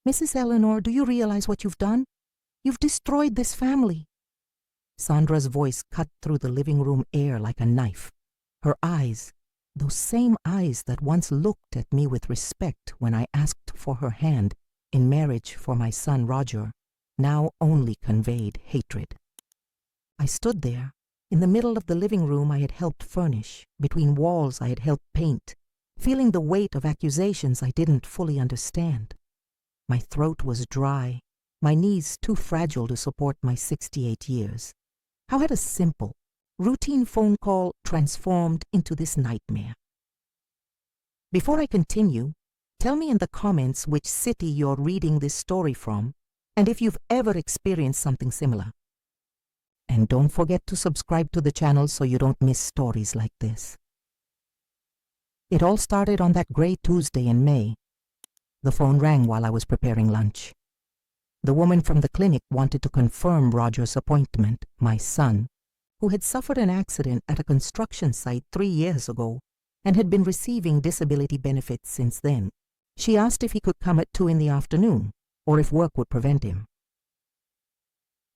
Mrs. Eleanor, do you realize what you've done? You've destroyed this family. Sandra's voice cut through the living room air like a knife. Her eyes, those same eyes that once looked at me with respect when I asked for her hand in marriage for my son Roger, now only conveyed hatred. I stood there, in the middle of the living room I had helped furnish, between walls I had helped paint, feeling the weight of accusations I didn't fully understand. My throat was dry, my knees too fragile to support my 68 years. How had a simple, routine phone call transformed into this nightmare? Before I continue, tell me in the comments which city you're reading this story from, and if you've ever experienced something similar. And don't forget to subscribe to the channel so you don't miss stories like this. It all started on that gray Tuesday in May. The phone rang while I was preparing lunch. The woman from the clinic wanted to confirm Roger's appointment, my son, who had suffered an accident at a construction site 3 years ago and had been receiving disability benefits since then. She asked if he could come at 2 in the afternoon, or if work would prevent him.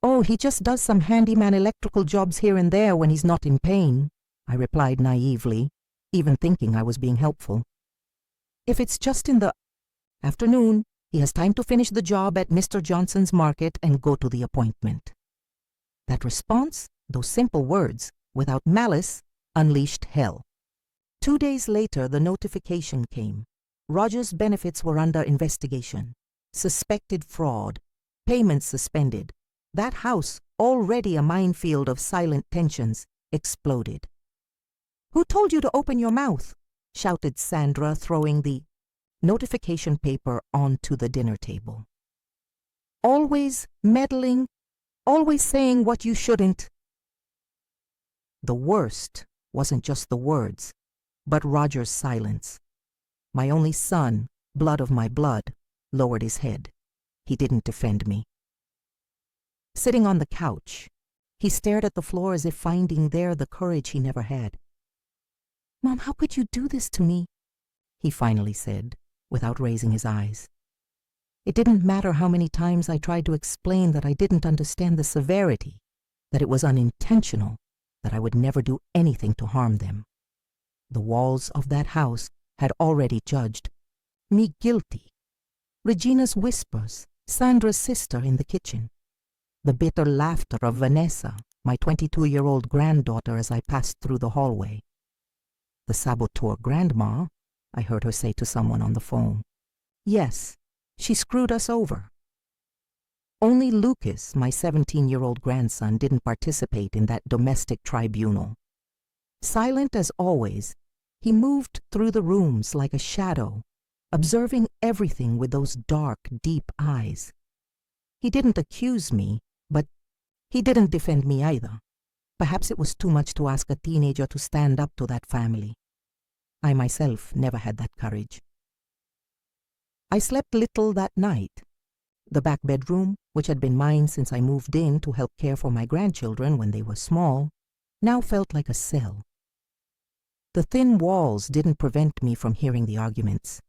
"Oh, he just does some handyman electrical jobs here and there when he's not in pain," I replied naively, even thinking I was being helpful. "If it's just in the afternoon, he has time to finish the job at Mr. Johnson's market and go to the appointment." That response, those simple words, without malice, unleashed hell. 2 days later, the notification came. Roger's benefits were under investigation. Suspected fraud. Payments suspended. That house, already a minefield of silent tensions, exploded. "Who told you to open your mouth?" shouted Sandra, throwing the notification paper onto the dinner table. "Always meddling, always saying what you shouldn't." The worst wasn't just the words, but Roger's silence. My only son, blood of my blood, lowered his head. He didn't defend me. Sitting on the couch, he stared at the floor as if finding there the courage he never had. "Mom, how could you do this to me?" he finally said, without raising his eyes. It didn't matter how many times I tried to explain that I didn't understand the severity, that it was unintentional, that I would never do anything to harm them. The walls of that house had already judged me guilty. Regina's whispers, Sandra's sister in the kitchen, the bitter laughter of Vanessa, my 22-year-old granddaughter, as I passed through the hallway. "The saboteur grandma," I heard her say to someone on the phone. Yes, she screwed us over. Only Lucas, my 17-year-old grandson, didn't participate in that domestic tribunal. Silent as always, he moved through the rooms like a shadow, observing everything with those dark, deep eyes. He didn't accuse me, but he didn't defend me either. Perhaps it was too much to ask a teenager to stand up to that family. I myself never had that courage. I slept little that night. The back bedroom, which had been mine since I moved in to help care for my grandchildren when they were small, now felt like a cell. The thin walls didn't prevent me from hearing the arguments.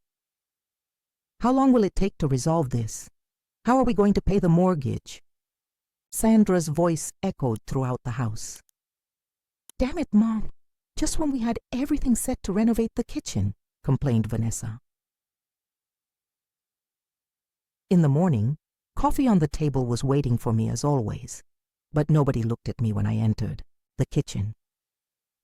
"How long will it take to resolve this? How are we going to pay the mortgage?" Sandra's voice echoed throughout the house. "Damn it, Mom. Just when we had everything set to renovate the kitchen," complained Vanessa. In the morning, coffee on the table was waiting for me as always, but nobody looked at me when I entered the kitchen.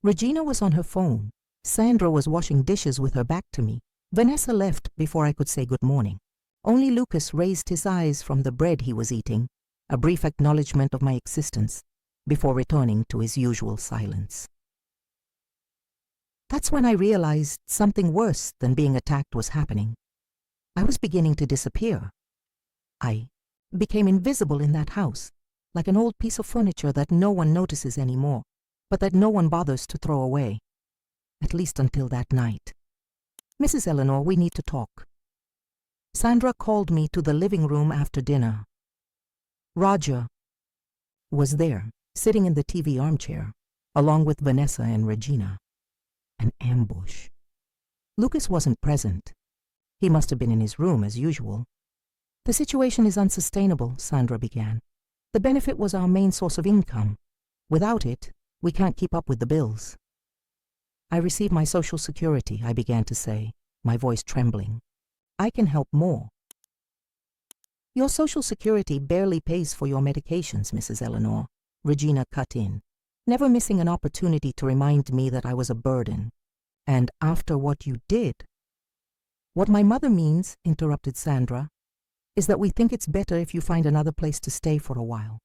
Regina was on her phone. Sandra was washing dishes with her back to me. Vanessa left before I could say good morning. Only Lucas raised his eyes from the bread he was eating, a brief acknowledgement of my existence, before returning to his usual silence. That's when I realized something worse than being attacked was happening. I was beginning to disappear. I became invisible in that house, like an old piece of furniture that no one notices anymore, but that no one bothers to throw away. At least until that night. "Mrs. Eleanor, we need to talk." Sandra called me to the living room after dinner. Roger was there, sitting in the TV armchair, along with Vanessa and Regina. An ambush. Lucas wasn't present. He must have been in his room as usual. The situation is unsustainable, Sandra began. The benefit was our main source of income. Without it, we can't keep up with the bills. I receive my Social Security, I began to say, my voice trembling. I can help more. Your Social Security barely pays for your medications, Mrs. Eleanor, Regina cut in, never missing an opportunity to remind me that I was a burden. And after what you did. What my mother means, interrupted Sandra, is that we think it's better if you find another place to stay for a while.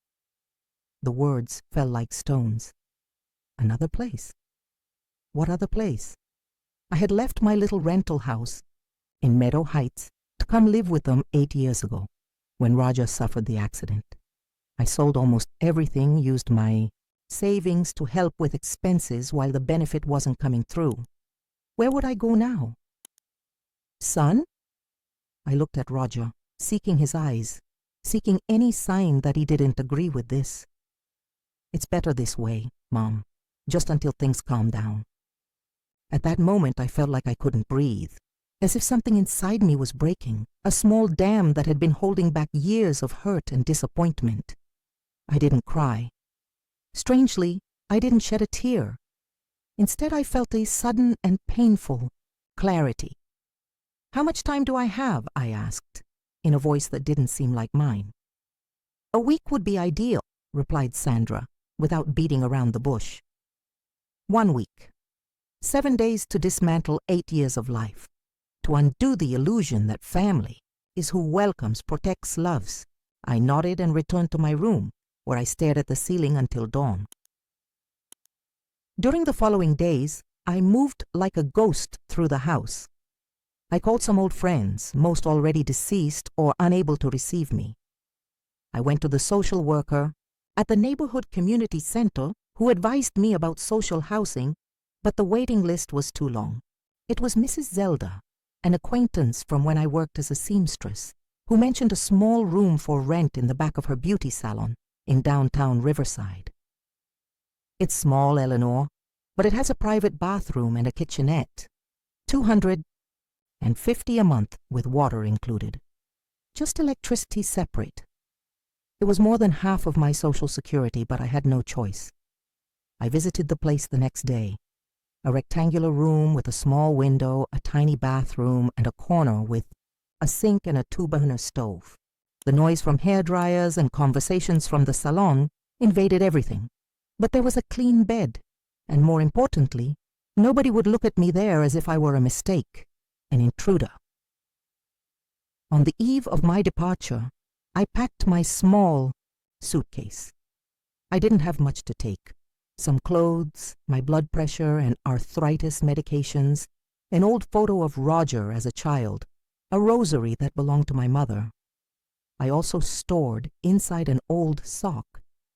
The words fell like stones. Another place? What other place? I had left my little rental house in Meadow Heights to come live with them 8 years ago, when Roger suffered the accident. I sold almost everything, used my savings to help with expenses while the benefit wasn't coming through. Where would I go now? Son? I looked at Roger, seeking his eyes, seeking any sign that he didn't agree with this. It's better this way, Mom, just until things calm down. At that moment, I felt like I couldn't breathe, as if something inside me was breaking, a small dam that had been holding back years of hurt and disappointment. I didn't cry. Strangely, I didn't shed a tear. Instead, I felt a sudden and painful clarity. How much time do I have? I asked, in a voice that didn't seem like mine. A week would be ideal, replied Sandra, without beating around the bush. 1 week. 7 days to dismantle 8 years of life, to undo the illusion that family is who welcomes, protects, loves. I nodded and returned to my room, where I stared at the ceiling until dawn. During the following days, I moved like a ghost through the house. I called some old friends, most already deceased or unable to receive me. I went to the social worker at the neighborhood community center who advised me about social housing, but the waiting list was too long. It was Mrs. Zelda, an acquaintance from when I worked as a seamstress, who mentioned a small room for rent in the back of her beauty salon in downtown Riverside. It's small, Eleanor, but it has a private bathroom and a kitchenette. $250 a month with water included. Just electricity separate. It was more than half of my Social Security, but I had no choice. I visited the place the next day. A rectangular room with a small window, a tiny bathroom, and a corner with a sink and a two-burner stove. The noise from hair dryers and conversations from the salon invaded everything. But there was a clean bed, and more importantly, nobody would look at me there as if I were a mistake, an intruder. On the eve of my departure, I packed my small suitcase. I didn't have much to take. Some clothes, my blood pressure and arthritis medications, an old photo of Roger as a child, a rosary that belonged to my mother. I also stored inside an old sock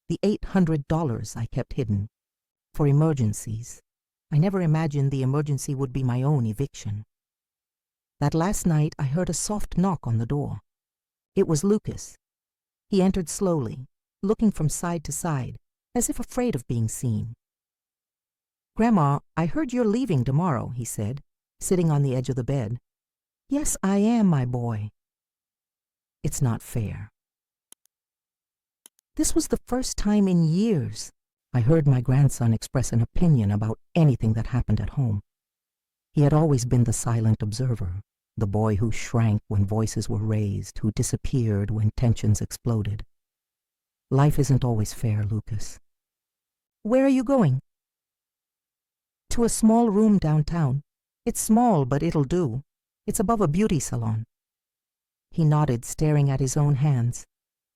the $800 I kept hidden for emergencies. I never imagined the emergency would be my own eviction. That last night I heard a soft knock on the door. It was Lucas. He entered slowly, looking from side to side, as if afraid of being seen. "Grandma, I heard you're leaving tomorrow," he said, sitting on the edge of the bed. "Yes, I am, my boy." It's not fair. This was the first time in years I heard my grandson express an opinion about anything that happened at home. He had always been the silent observer, the boy who shrank when voices were raised, who disappeared when tensions exploded. Life isn't always fair, Lucas. "Where are you going?" "To a small room downtown. It's small, but it'll do. It's above a beauty salon." He nodded, staring at his own hands.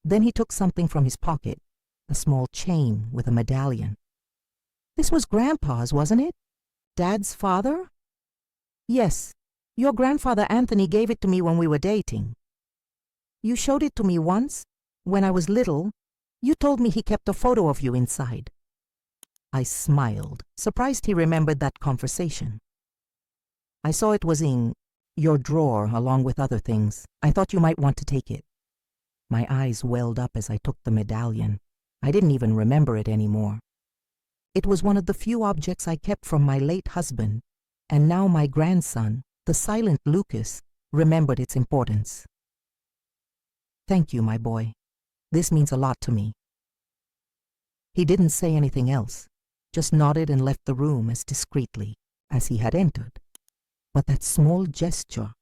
Then he took something from his pocket, a small chain with a medallion. "This was Grandpa's, wasn't it? Dad's father?" "Yes. Your grandfather Anthony gave it to me when we were dating. You showed it to me once, when I was little. You told me he kept a photo of you inside." I smiled, surprised he remembered that conversation. "I saw it was in your drawer along with other things. I thought you might want to take it." My eyes welled up as I took the medallion. I didn't even remember it anymore. It was one of the few objects I kept from my late husband, and now my grandson, the silent Lucas, remembered its importance. Thank you, my boy. This means a lot to me." He didn't say anything else, just nodded and left the room as discreetly as he had entered. But that small gesture,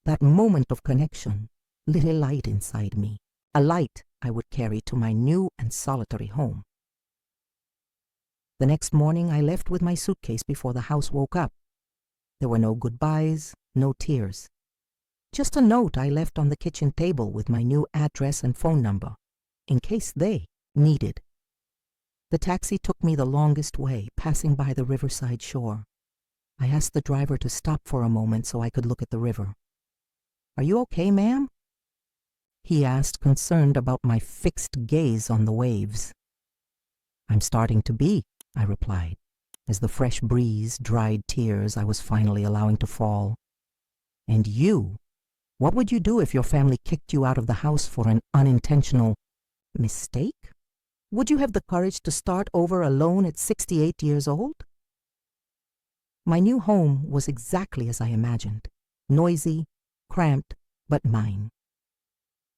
that moment of connection, lit a light inside me, a light I would carry to my new and solitary home. The next morning I left with my suitcase before the house woke up. There were no goodbyes, no tears. Just a note I left on the kitchen table with my new address and phone number, in case they needed. The taxi took me the longest way, passing by the riverside shore. I asked the driver to stop for a moment so I could look at the river. "Are you okay, ma'am?" he asked, concerned about my fixed gaze on the waves. "I'm starting to be," I replied, as the fresh breeze dried tears I was finally allowing to fall. "And you? What would you do if your family kicked you out of the house for an unintentional mistake? Would you have the courage to start over alone at 68 years old?" My new home was exactly as I imagined, noisy, cramped, but mine.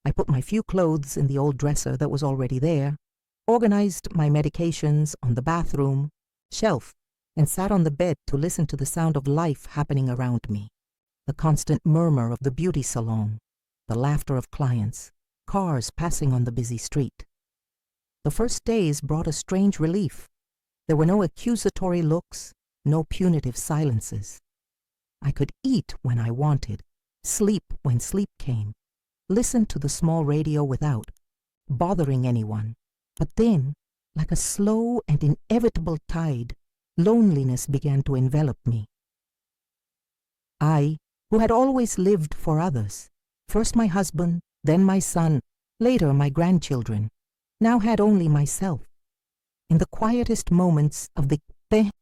I put my few clothes in the old dresser that was already there, organized my medications on the bathroom shelf, and sat on the bed to listen to the sound of life happening around me. The constant murmur of the beauty salon, the laughter of clients, cars passing on the busy street. The first days brought a strange relief. There were no accusatory looks, no punitive silences. I could eat when I wanted, sleep when sleep came, listen to the small radio without bothering anyone. But then, like a slow and inevitable tide, loneliness began to envelop me. I, who had always lived for others, first my husband, then my son, later my grandchildren, now had only myself. In the quietest moments of the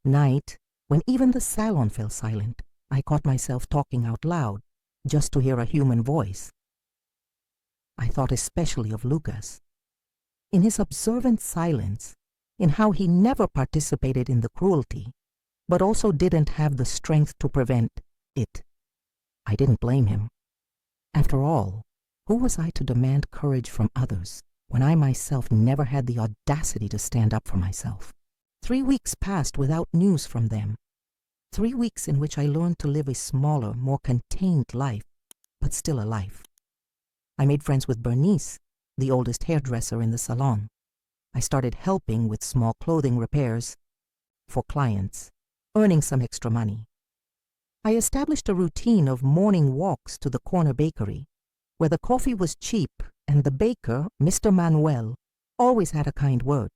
night, when even the salon fell silent, I caught myself talking out loud, just to hear a human voice. I thought especially of Lucas. In his observant silence, in how he never participated in the cruelty, but also didn't have the strength to prevent it. I didn't blame him. After all, who was I to demand courage from others when I myself never had the audacity to stand up for myself? 3 weeks passed without news from them. 3 weeks in which I learned to live a smaller, more contained life, but still a life. I made friends with Bernice, the oldest hairdresser in the salon. I started helping with small clothing repairs for clients, earning some extra money. I established a routine of morning walks to the corner bakery, where the coffee was cheap and the baker, Mr. Manuel, always had a kind word.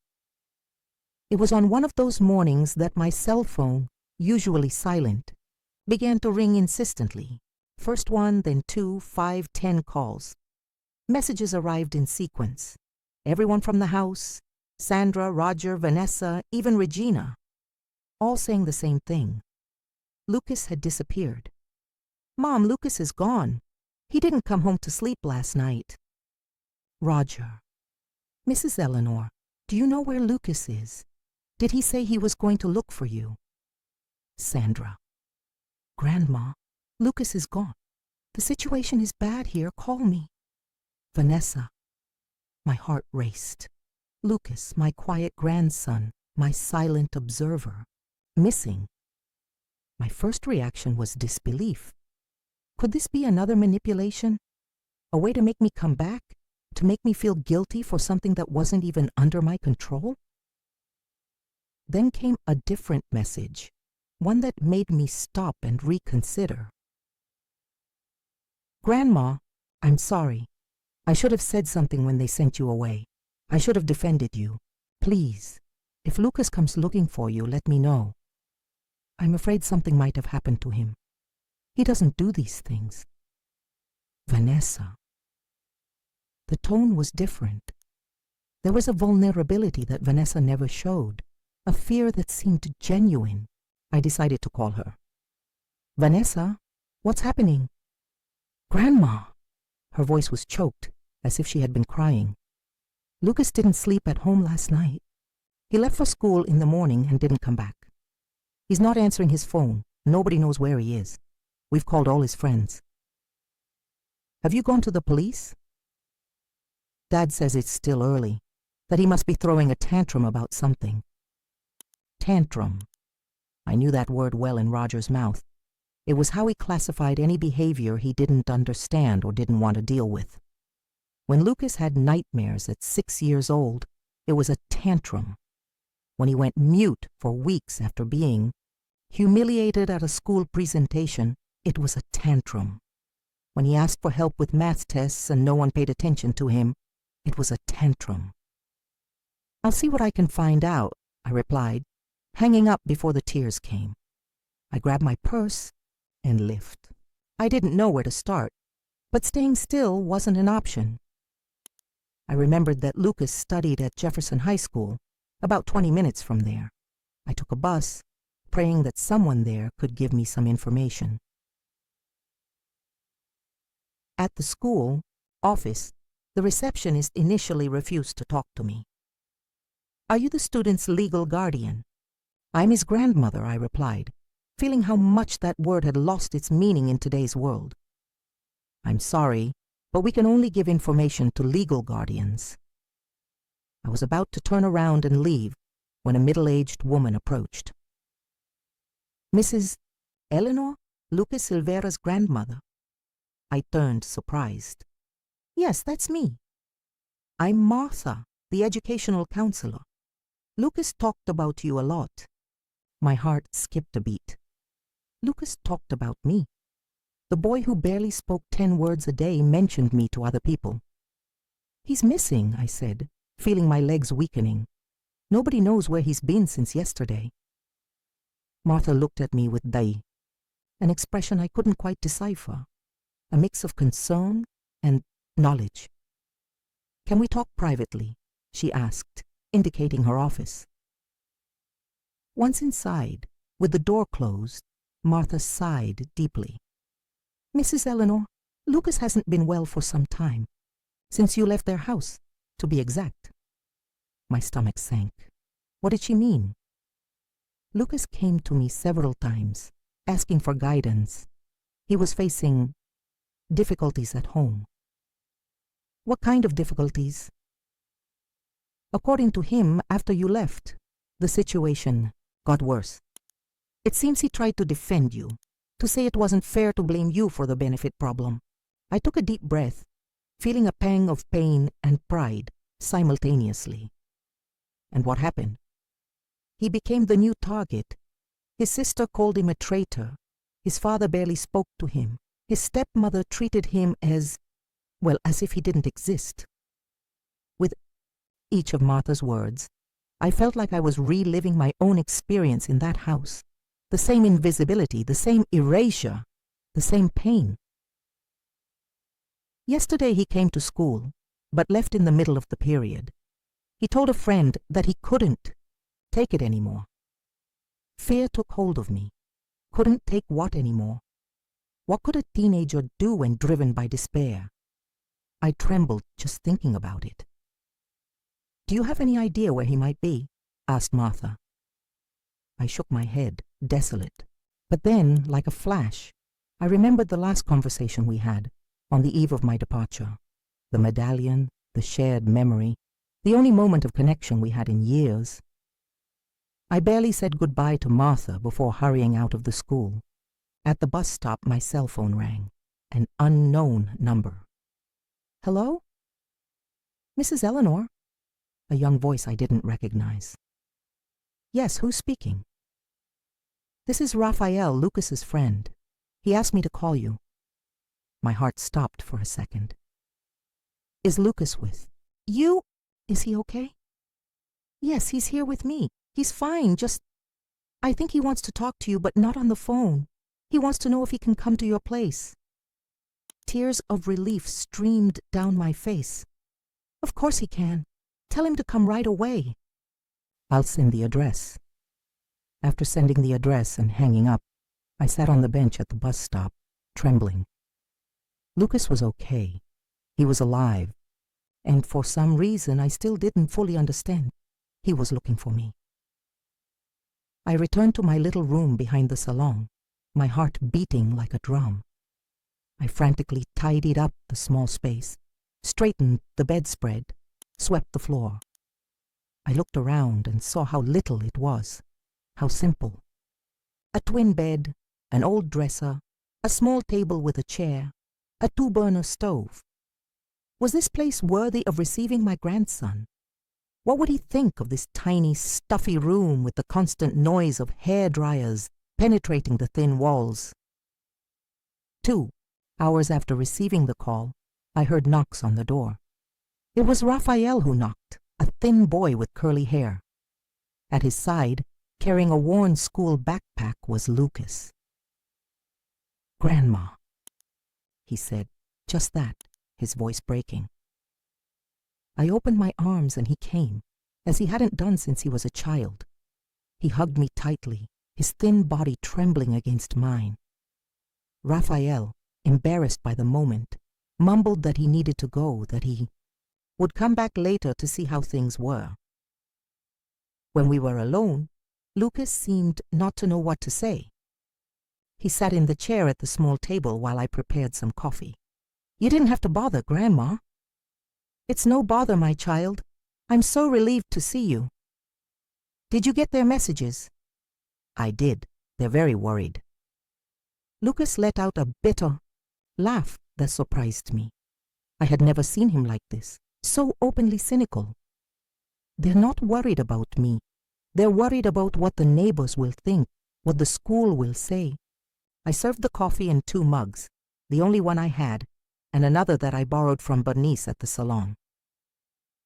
It was on one of those mornings that my cell phone, usually silent, began to ring insistently. First 1, then 2, 5, 10 calls. Messages arrived in sequence. Everyone from the house, Sandra, Roger, Vanessa, even Regina, all saying the same thing. Lucas had disappeared. "Mom, Lucas is gone. He didn't come home to sleep last night." Roger: "Mrs. Eleanor, do you know where Lucas is? Did he say he was going to look for you?" Sandra: "Grandma, Lucas is gone. The situation is bad here. Call me." Vanessa: My heart raced. Lucas, my quiet grandson, my silent observer, missing. My first reaction was disbelief. Could this be another manipulation? A way to make me come back? To make me feel guilty for something that wasn't even under my control? Then came a different message, one that made me stop and reconsider. "Grandma, I'm sorry. I should have said something when they sent you away. I should have defended you. Please, if Lucas comes looking for you, let me know. I'm afraid something might have happened to him. He doesn't do these things." Vanessa. The tone was different. There was a vulnerability that Vanessa never showed, a fear that seemed genuine. I decided to call her. "Vanessa, what's happening?" "Grandma." Her voice was choked, as if she had been crying. "Lucas didn't sleep at home last night. He left for school in the morning and didn't come back. He's not answering his phone. Nobody knows where he is. We've called all his friends." "Have you gone to the police?" Dad says it's still early, that he must be throwing a tantrum about something. Tantrum. I knew that word well in Roger's mouth. It was how he classified any behavior he didn't understand or didn't want to deal with. When Lucas had nightmares at 6 years old, it was a tantrum. When he went mute for weeks after being humiliated at a school presentation, it was a tantrum. When he asked for help with math tests and no one paid attention to him, it was a tantrum. "I'll see what I can find out," I replied, hanging up before the tears came. I grabbed my purse and left. I didn't know where to start, but staying still wasn't an option. I remembered that Lucas studied at Jefferson High School, about 20 minutes from there. I took a bus, praying that someone there could give me some information. At the school office, the receptionist initially refused to talk to me. "Are you the student's legal guardian?" "I'm his grandmother," I replied, feeling how much that word had lost its meaning in today's world. "I'm sorry, but we can only give information to legal guardians." I was about to turn around and leave when a middle-aged woman approached. "Mrs. Eleanor, Lucas Silvera's grandmother?" I turned, surprised. "Yes, that's me. I'm Martha, the educational counselor. Lucas talked about you a lot." My heart skipped a beat. Lucas talked about me. The boy who barely spoke 10 words a day mentioned me to other people. "He's missing," I said, feeling my legs weakening. "Nobody knows where he's been since yesterday." Martha looked at me with dai, an expression I couldn't quite decipher, a mix of concern and knowledge. "Can we talk privately?" she asked, indicating her office. Once inside, with the door closed, Martha sighed deeply. "Mrs. Eleanor, Lucas hasn't been well for some time, since you left their house, to be exact." My stomach sank. What did she mean? "Lucas came to me several times, asking for guidance. He was facing difficulties at home." "What kind of difficulties?" "According to him, after you left, the situation got worse. It seems he tried to defend you, to say it wasn't fair to blame you for the benefit problem." I took a deep breath, feeling a pang of pain and pride simultaneously. "And what happened?" "He became the new target. His sister called him a traitor. His father barely spoke to him. His stepmother treated him as if he didn't exist." With each of Martha's words, I felt like I was reliving my own experience in that house. The same invisibility, the same erasure, the same pain. "Yesterday he came to school, but left in the middle of the period. He told a friend that he couldn't take it anymore. Fear took hold of me. Couldn't take what anymore? What could a teenager do when driven by despair? I trembled just thinking about it. "Do you have any idea where he might be?" asked Martha. I shook my head, desolate. But then, like a flash, I remembered the last conversation we had, on the eve of my departure. The medallion, the shared memory, the only moment of connection we had in years. I barely said goodbye to Martha before hurrying out of the school. At the bus stop, my cell phone rang. An unknown number. "Hello? Mrs. Eleanor?" A young voice I didn't recognize. "Yes, who's speaking?" "This is Raphael, Lucas's friend. He asked me to call you." My heart stopped for a second. "Is Lucas with you? Is he okay?" "Yes, he's here with me. He's fine, I think he wants to talk to you, but not on the phone. He wants to know if he can come to your place." Tears of relief streamed down my face. "Of course he can. Tell him to come right away." "I'll send the address." After sending the address and hanging up, I sat on the bench at the bus stop, trembling. Lucas was okay. He was alive. And for some reason I still didn't fully understand, he was looking for me. I returned to my little room behind the salon, my heart beating like a drum. I frantically tidied up the small space, straightened the bedspread, swept the floor. I looked around and saw how little it was, how simple. A twin bed, an old dresser, a small table with a chair, a 2-burner stove. Was this place worthy of receiving my grandson? What would he think of this tiny, stuffy room with the constant noise of hair dryers penetrating the thin walls? 2 hours after receiving the call, I heard knocks on the door. It was Raphael who knocked, a thin boy with curly hair. At his side, carrying a worn school backpack, was Lucas. "Grandma," he said, just that, his voice breaking. I opened my arms and he came, as he hadn't done since he was a child. He hugged me tightly, his thin body trembling against mine. Raphael, embarrassed by the moment, mumbled that he needed to go, that he would come back later to see how things were. When we were alone, Lucas seemed not to know what to say. He sat in the chair at the small table while I prepared some coffee. "You didn't have to bother, Grandma." "It's no bother, my child. I'm so relieved to see you." "Did you get their messages?" "I did. They're very worried." Lucas let out a bitter laugh that surprised me. I had never seen him like this, so openly cynical. "They're not worried about me. They're worried about what the neighbors will think, what the school will say." I served the coffee in 2 mugs, the only one I had, and another that I borrowed from Bernice at the salon.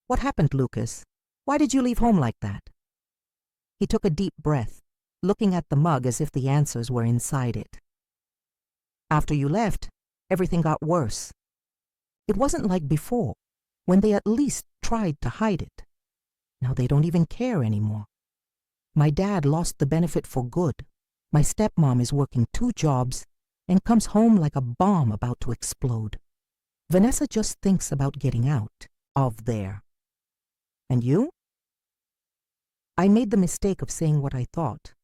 "What happened, Lucas? Why did you leave home like that?" He took a deep breath, looking at the mug as if the answers were inside it. "After you left, everything got worse. It wasn't like before, when they at least tried to hide it. Now they don't even care anymore. My dad lost the benefit for good. My stepmom is working 2 jobs and comes home like a bomb about to explode. Vanessa just thinks about getting out of there. And you?" I made the mistake of saying what I thought.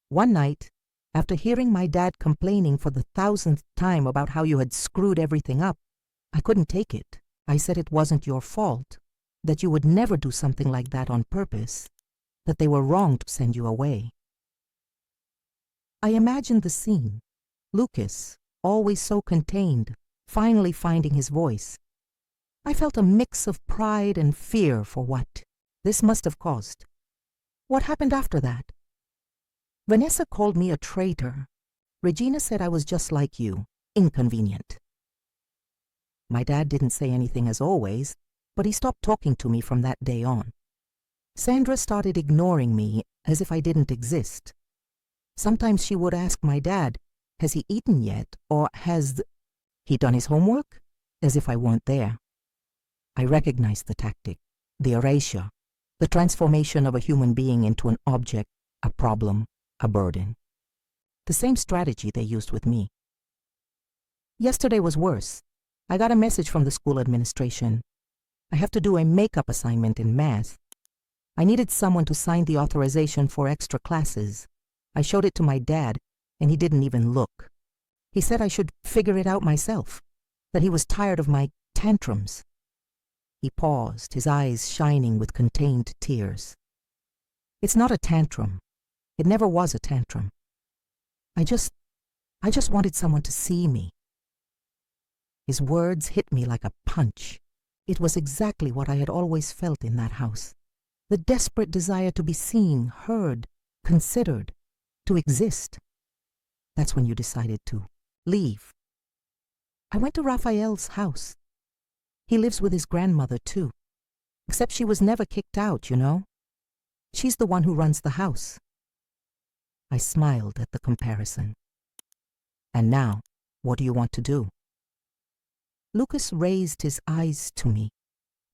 One night, after hearing my dad complaining for the 1000th time about how you had screwed everything up, I couldn't take it. I said it wasn't your fault, that you would never do something like that on purpose, that they were wrong to send you away. I imagined the scene. Lucas, always so contained, finally finding his voice. I felt a mix of pride and fear for what this must have caused. What happened after that? Vanessa called me a traitor. Regina said I was just like you, inconvenient. My dad didn't say anything as always, but he stopped talking to me from that day on. Sandra started ignoring me as if I didn't exist. Sometimes she would ask my dad, "Has he eaten yet?" or "Has he done his homework?" as if I weren't there. I recognized the tactic, the erasure, the transformation of a human being into an object, a problem, a burden. The same strategy they used with me. Yesterday was worse. I got a message from the school administration. I have to do a makeup assignment in math. I needed someone to sign the authorization for extra classes. I showed it to my dad, and he didn't even look. He said I should figure it out myself, that he was tired of my tantrums. He paused, his eyes shining with contained tears. "It's not a tantrum. It never was a tantrum. I just wanted someone to see me." His words hit me like a punch. It was exactly what I had always felt in that house. The desperate desire to be seen, heard, considered, to exist. That's when you decided to leave. I went to Raphael's house. He lives with his grandmother too, except she was never kicked out, you know. She's the one who runs the house. I smiled at the comparison. "And now, what do you want to do?" Lucas raised his eyes to me.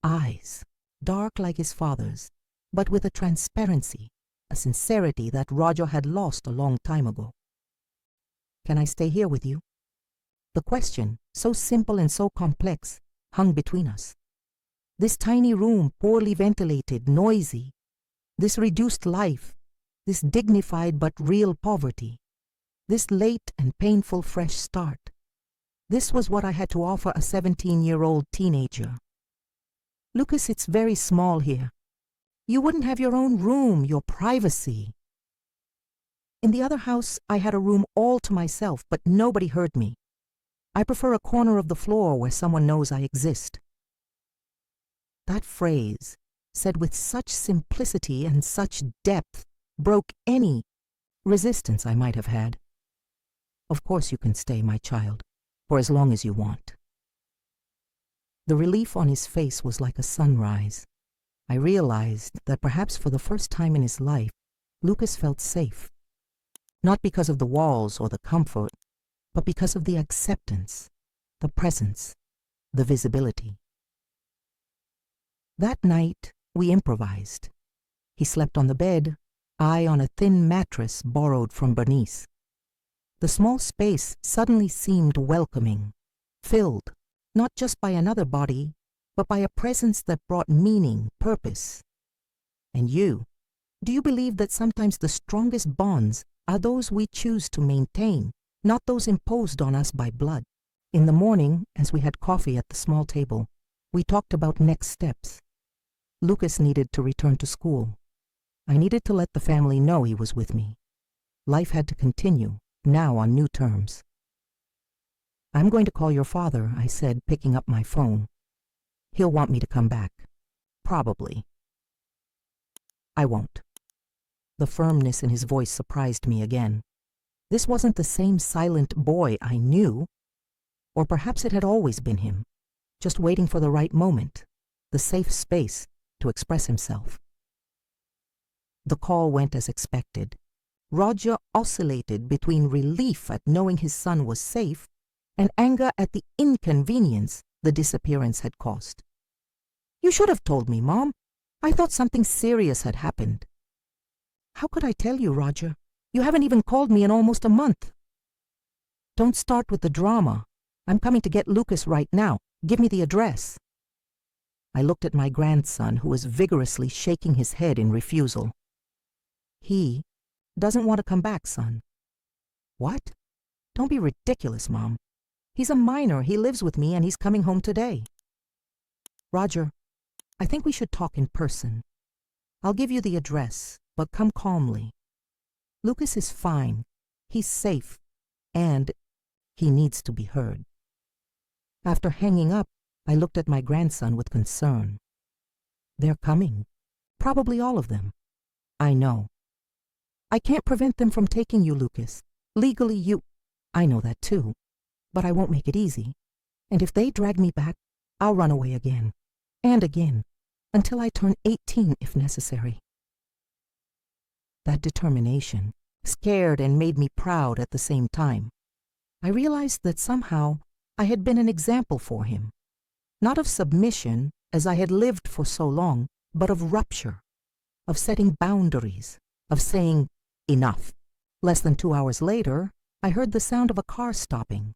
Eyes, dark like his father's, but with a transparency, a sincerity that Roger had lost a long time ago. "Can I stay here with you?" The question, so simple and so complex, hung between us. This tiny room, poorly ventilated, noisy, this reduced life, this dignified but real poverty, this late and painful fresh start. This was what I had to offer a 17-year-old teenager, Lucas, it's very small here. You wouldn't have your own room, your privacy. In the other house, I had a room all to myself, but nobody heard me. I prefer a corner of the floor where someone knows I exist. That phrase, said with such simplicity and such depth, broke any resistance I might have had. Of course you can stay, my child, for as long as you want. The relief on his face was like a sunrise. I realized that perhaps for the first time in his life, Lucas felt safe. Not because of the walls or the comfort, but because of the acceptance, the presence, the visibility. That night, we improvised. He slept on the bed, I on a thin mattress borrowed from Bernice. The small space suddenly seemed welcoming, filled not just by another body, but by a presence that brought meaning, purpose. And you, do you believe that sometimes the strongest bonds are those we choose to maintain, not those imposed on us by blood? In the morning, as we had coffee at the small table, we talked about next steps. Lucas needed to return to school. I needed to let the family know he was with me. Life had to continue, now on new terms. I'm going to call your father, I said, picking up my phone. He'll want me to come back. Probably. I won't. The firmness in his voice surprised me again. This wasn't the same silent boy I knew. Or perhaps it had always been him, just waiting for the right moment, the safe space to express himself. The call went as expected. Roger oscillated between relief at knowing his son was safe and anger at the inconvenience the disappearance had caused. You should have told me, Mom. I thought something serious had happened. How could I tell you, Roger? You haven't even called me in almost a month. Don't start with the drama. I'm coming to get Lucas right now. Give me the address. I looked at my grandson, who was vigorously shaking his head in refusal. He doesn't want to come back, son. What? Don't be ridiculous, Mom. He's a minor, he lives with me, and he's coming home today. Roger, I think we should talk in person. I'll give you the address, but come calmly. Lucas is fine, he's safe, and he needs to be heard. After hanging up, I looked at my grandson with concern. They're coming. Probably all of them. I know. I can't prevent them from taking you, Lucas. Legally, you... I know that too. But I won't make it easy. And if they drag me back, I'll run away again. And again. Until I turn 18, if necessary. That determination scared and made me proud at the same time. I realized that somehow I had been an example for him. Not of submission, as I had lived for so long, but of rupture, of setting boundaries, of saying, enough. Less than 2 hours later, I heard the sound of a car stopping.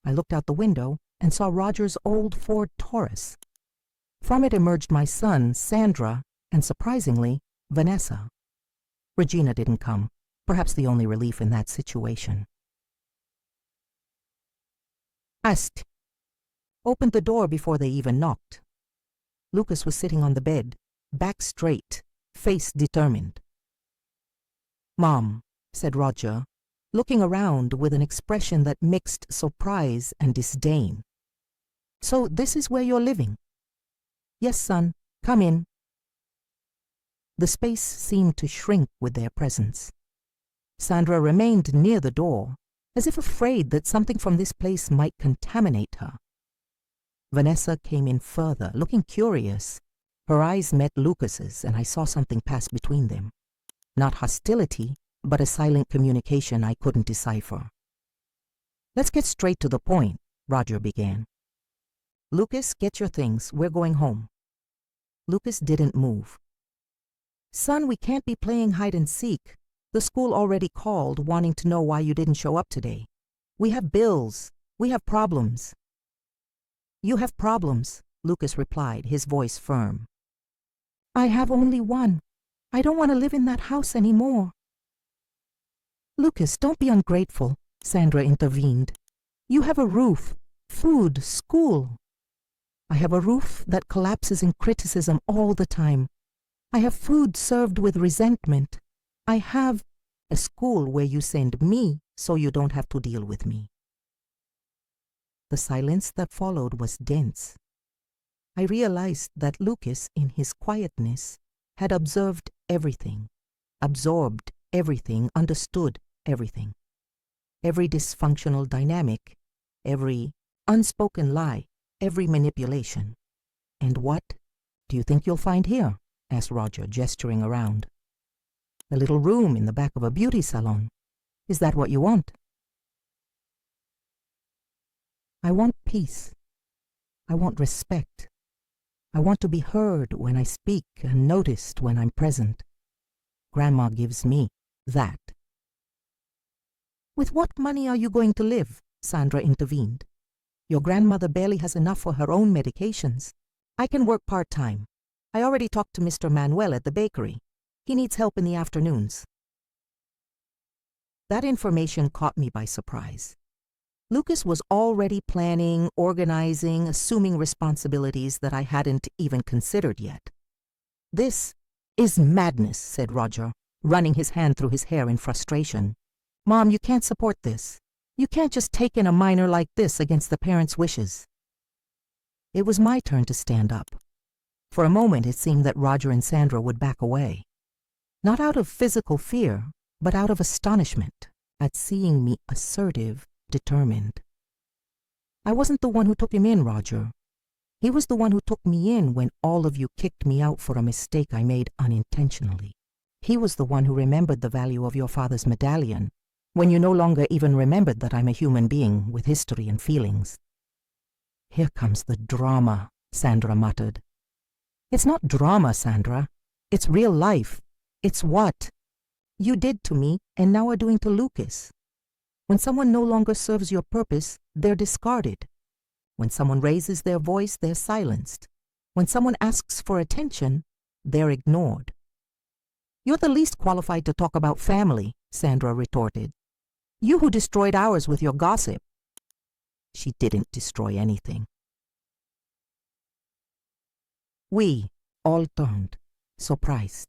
I looked out the window and saw Roger's old Ford Taurus. From it emerged my son, Sandra, and surprisingly, Vanessa. Regina didn't come, perhaps the only relief in that situation. Asked. Opened the door before they even knocked. Lucas was sitting on the bed, back straight, face determined. Mom, said Roger, looking around with an expression that mixed surprise and disdain. So this is where you're living? Yes, son. Come in. The space seemed to shrink with their presence. Sandra remained near the door, as if afraid that something from this place might contaminate her. Vanessa came in further, looking curious. Her eyes met Lucas's, and I saw something pass between them. Not hostility, but a silent communication I couldn't decipher. Let's get straight to the point, Roger began. Lucas, get your things. We're going home. Lucas didn't move. Son, we can't be playing hide and seek. The school already called, wanting to know why you didn't show up today. We have bills. We have problems. You have problems, Lucas replied, his voice firm. I have only one. I don't want to live in that house anymore. Lucas, don't be ungrateful, Sandra intervened. You have a roof, food, school. I have a roof that collapses in criticism all the time. I have food served with resentment. I have a school where you send me so you don't have to deal with me. The silence that followed was dense. I realized that Lucas, in his quietness, had observed everything, absorbed everything, understood everything. Every dysfunctional dynamic, every unspoken lie, every manipulation. And what do you think you'll find here? Asked Roger, gesturing around. A little room in the back of a beauty salon. Is that what you want? I want peace. I want respect. I want to be heard when I speak and noticed when I'm present. Grandma gives me that. With what money are you going to live? Sandra intervened. Your grandmother barely has enough for her own medications. I can work part-time. I already talked to Mr. Manuel at the bakery. He needs help in the afternoons. That information caught me by surprise. Lucas was already planning, organizing, assuming responsibilities that I hadn't even considered yet. This is madness, said Roger, running his hand through his hair in frustration. Mom, you can't support this. You can't just take in a minor like this against the parents' wishes. It was my turn to stand up. For a moment it seemed that Roger and Sandra would back away. Not out of physical fear, but out of astonishment at seeing me assertive, determined. I wasn't the one who took him in, Roger. He was the one who took me in when all of you kicked me out for a mistake I made unintentionally. He was the one who remembered the value of your father's medallion, when you no longer even remembered that I'm a human being with history and feelings. Here comes the drama, Sandra muttered. It's not drama, Sandra. It's real life. It's what you did to me and now are doing to Lucas. When someone no longer serves your purpose, they're discarded. When someone raises their voice, they're silenced. When someone asks for attention, they're ignored. You're the least qualified to talk about family, Sandra retorted. You who destroyed ours with your gossip. She didn't destroy anything. We all turned, surprised.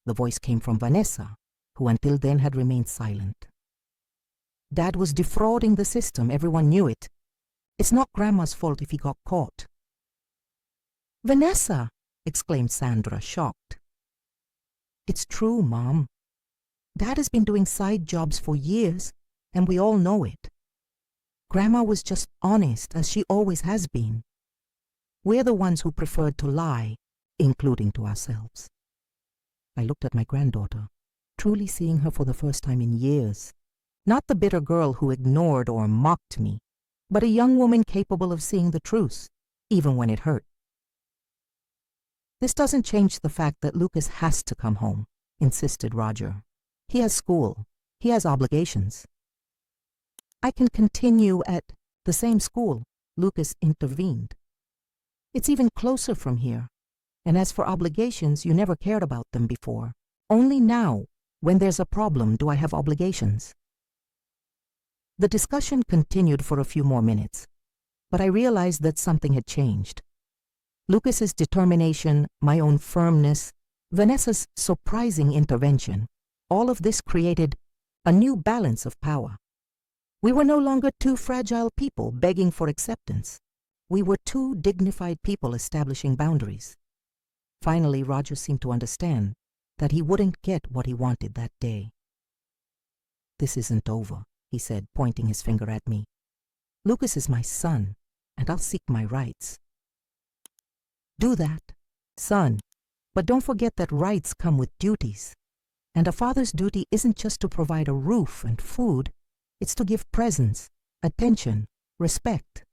The voice came from Vanessa, who until then had remained silent. Dad was defrauding the system, everyone knew it. It's not Grandma's fault if he got caught. Vanessa, exclaimed Sandra, shocked. It's true, Mom. Dad has been doing side jobs for years, and we all know it. Grandma was just honest, as she always has been. We're the ones who preferred to lie, including to ourselves. I looked at my granddaughter, truly seeing her for the first time in years. Not the bitter girl who ignored or mocked me, but a young woman capable of seeing the truth, even when it hurt. This doesn't change the fact that Lucas has to come home, insisted Roger. He has school. He has obligations. I can continue at the same school, Lucas intervened. It's even closer from here. And as for obligations, you never cared about them before. Only now, when there's a problem, do I have obligations. The discussion continued for a few more minutes, but I realized that something had changed. Lucas's determination, my own firmness, Vanessa's surprising intervention, all of this created a new balance of power. We were no longer two fragile people begging for acceptance. We were two dignified people establishing boundaries. Finally, Roger seemed to understand that he wouldn't get what he wanted that day. This isn't over, he said, pointing his finger at me. Lucas is my son, and I'll seek my rights. Do that, son, but don't forget that rights come with duties. And a father's duty isn't just to provide a roof and food, it's to give presence, attention, respect.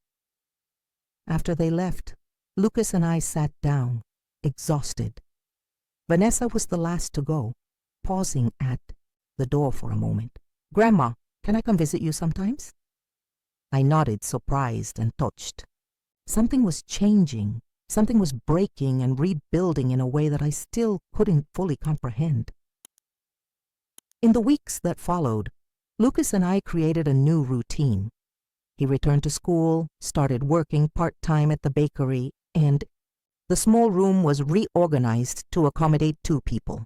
After they left, Lucas and I sat down, exhausted. Vanessa was the last to go, pausing at the door for a moment. Grandma, can I come visit you sometimes? I nodded, surprised and touched. Something was changing, something was breaking and rebuilding in a way that I still couldn't fully comprehend. In the weeks that followed, Lucas and I created a new routine. He returned to school, started working part-time at the bakery, and the small room was reorganized to accommodate 2 people.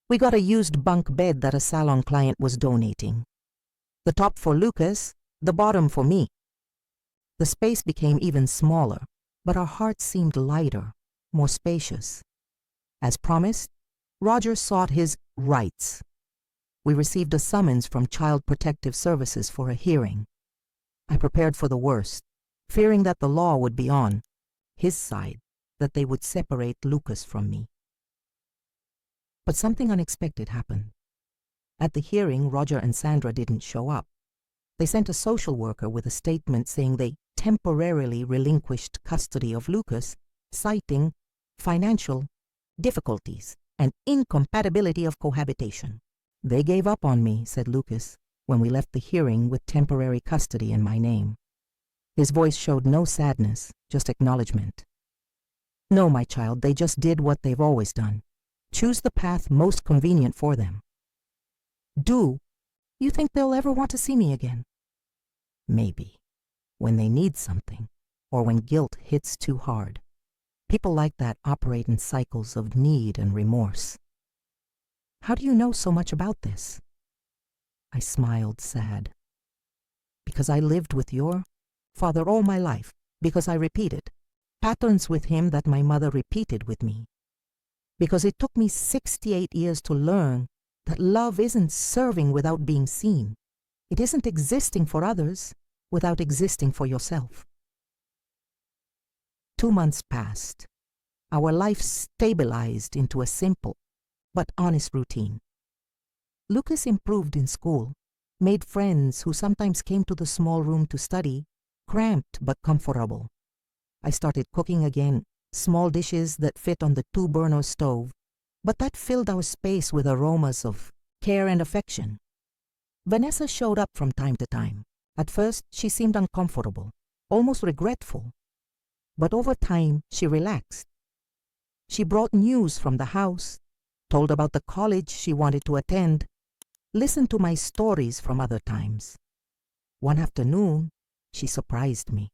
We got a used bunk bed that a salon client was donating. The top for Lucas, the bottom for me. The space became even smaller, but our hearts seemed lighter, more spacious. As promised, Roger sought his rights. We received a summons from Child Protective Services for a hearing. I prepared for the worst, fearing that the law would be on his side, that they would separate Lucas from me. But something unexpected happened. At the hearing, Roger and Sandra didn't show up. They sent a social worker with a statement saying they temporarily relinquished custody of Lucas, citing financial difficulties and incompatibility of cohabitation. "They gave up on me," said Lucas, when we left the hearing with temporary custody in my name. His voice showed no sadness, just acknowledgement. "No, my child, they just did what they've always done. Choose the path most convenient for them." "Do you think they'll ever want to see me again?" "Maybe, when they need something, or when guilt hits too hard. People like that operate in cycles of need and remorse." "How do you know so much about this?" I smiled, sad. "Because I lived with your father all my life, because I repeated patterns with him that my mother repeated with me. Because it took me 68 years to learn that love isn't serving without being seen. It isn't existing for others without existing for yourself." 2 months passed. Our life stabilized into a simple but honest routine. Lucas improved in school, made friends who sometimes came to the small room to study, cramped but comfortable. I started cooking again, small dishes that fit on the 2-burner stove, but that filled our space with aromas of care and affection. Vanessa showed up from time to time. At first, she seemed uncomfortable, almost regretful. But over time, she relaxed. She brought news from the house, told about the college she wanted to attend, listened to my stories from other times. One afternoon, she surprised me.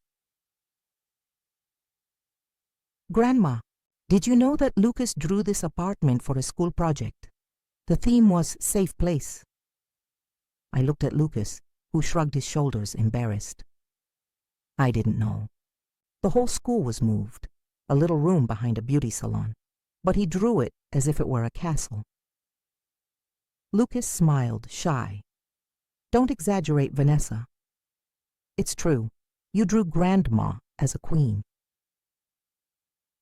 "Grandma, did you know that Lucas drew this apartment for a school project? The theme was safe place." I looked at Lucas, who shrugged his shoulders, embarrassed. "I didn't know. The whole school was moved, a little room behind a beauty salon, but he drew it as if it were a castle." Lucas smiled, shy. "Don't exaggerate, Vanessa. It's true. You drew Grandma as a queen."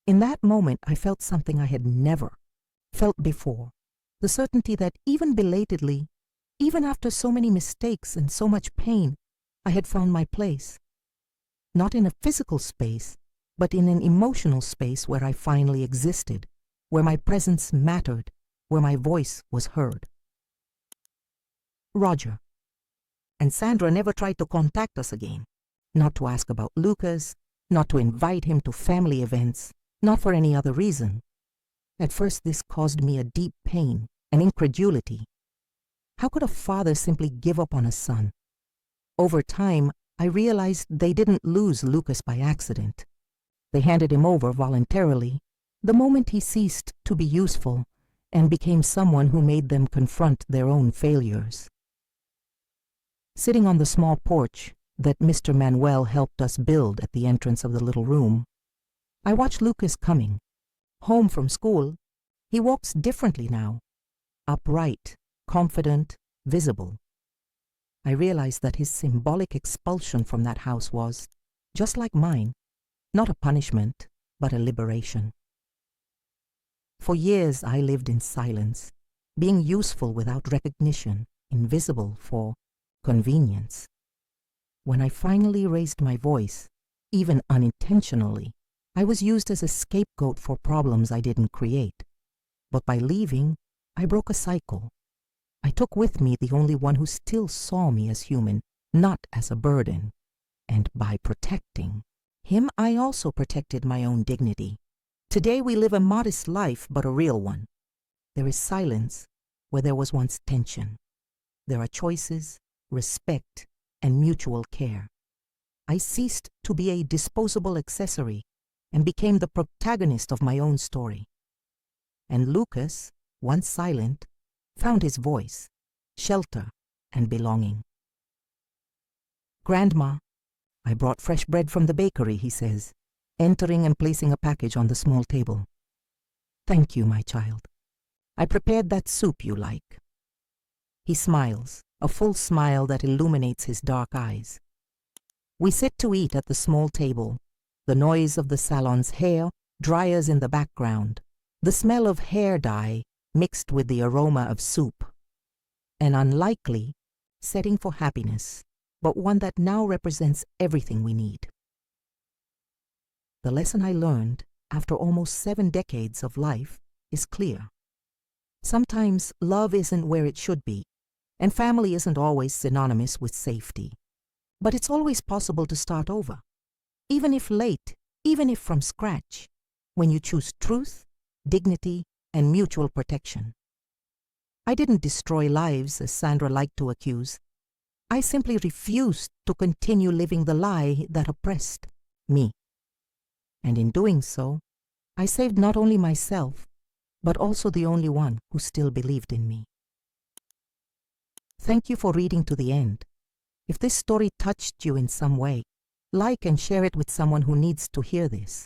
In that moment, I felt something I had never felt before. The certainty that even belatedly, even after so many mistakes and so much pain, I had found my place. Not in a physical space, but in an emotional space where I finally existed, where my presence mattered, where my voice was heard. Roger and Sandra never tried to contact us again, not to ask about Lucas, not to invite him to family events, not for any other reason. At first, this caused me a deep pain, an incredulity. How could a father simply give up on a son? Over time, I realized they didn't lose Lucas by accident. They handed him over voluntarily the moment he ceased to be useful and became someone who made them confront their own failures. Sitting on the small porch that Mr. Manuel helped us build at the entrance of the little room, I watched Lucas coming. Home from school, he walks differently now, upright, confident, visible. I realized that his symbolic expulsion from that house was, just like mine, not a punishment, but a liberation. For years I lived in silence, being useful without recognition, invisible for convenience. When I finally raised my voice, even unintentionally, I was used as a scapegoat for problems I didn't create. But by leaving, I broke a cycle. I took with me the only one who still saw me as human, not as a burden. And by protecting him, I also protected my own dignity. Today we live a modest life, but a real one. There is silence where there was once tension. There are choices, respect, and mutual care. I ceased to be a disposable accessory and became the protagonist of my own story. And Lucas, once silent, found his voice, shelter, and belonging. "Grandma, I brought fresh bread from the bakery," he says, entering and placing a package on the small table. "Thank you, my child. I prepared that soup you like." He smiles, a full smile that illuminates his dark eyes. We sit to eat at the small table, the noise of the salon's hair dryers in the background, the smell of hair dye mixed with the aroma of soup. An unlikely setting for happiness, but one that now represents everything we need. The lesson I learned after almost 7 decades of life is clear. Sometimes love isn't where it should be, and family isn't always synonymous with safety. But it's always possible to start over, even if late, even if from scratch, when you choose truth, dignity, and mutual protection. I didn't destroy lives, as Sandra liked to accuse. I simply refused to continue living the lie that oppressed me. And in doing so, I saved not only myself, but also the only one who still believed in me. Thank you for reading to the end. If this story touched you in some way, like and share it with someone who needs to hear this.